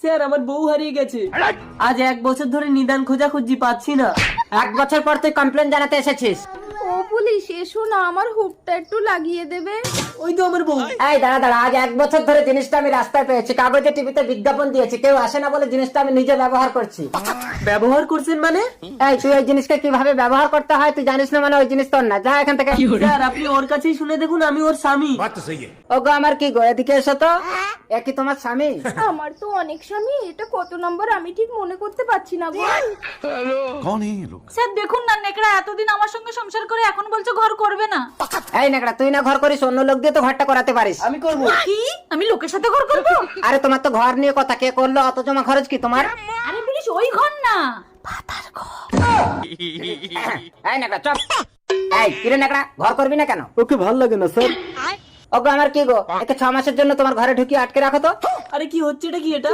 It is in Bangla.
স্যার আমার বউ হারিয়ে গেছে। আজ 1 বছর ধরে নিদান খোঁজাখুঁজি পাচ্ছি না। 1 বছর পর তুই কমপ্লেন জানাতে এসেছিস? ও পুলিশ, এসো না, আমার হুকটা একটু লাগিয়ে দেবে। ওই তো আমার বউ। এই দাঁড়া দাঁড়া, আজ 1 বছর ধরে জিনিসটা আমি রাস্তায় পেয়েছি, কাগজে টিভিতে বিজ্ঞাপন দিয়েছি, কেউ আসে না বলে জিনিসটা আমি নিজে ব্যবহার করছি। ব্যবহার করছেন মানে? এই তুই ওই জিনিসকে কিভাবে ব্যবহার করতে হয় তুই জানিস না, মানে ওই জিনিস তোর না, যা এখান থেকে। স্যার আপনি ওর কাছেই শুনে দেখুন, আমি ওর স্বামী। ওগো আমার কি গো, এদিকে এসো তো। এ কি তোমার স্বামী? আমার তো অনেক স্বামী, এটা কত নম্বর আমি ঠিক মনে করতে পারছি না গো। कौन है ये लोग? স্যার দেখুন না, নেকড়া এতদিন আমার সঙ্গে সংসার করে এখন বলছে ঘর করবে না। এই নেকড়া, তুই না ঘর করিস, অন্য লোক দিয়ে তো ঘরটা করাতে পারিস। আমি করব। কি? আমি লোকের সাথে ঘর করবো? আরে তোমার তো ঘর নিয়ে কথা, কে করলো, অত জমা খরচ কি তোমার? আরে পুলিশ, ওই ঘর না, পাতার ঘর। এই নেকড়া চপ। এই কিরে নেকড়া, ঘর করবি না কেন? ওকে ভালো লাগে না স্যার। ওগো আমার কি গো, একে 6 মাসের জন্য তোমার ঘরে ঢুকিয়ে আটকে রাখো তো। আরে কি হচ্ছে এটা, কি এটা?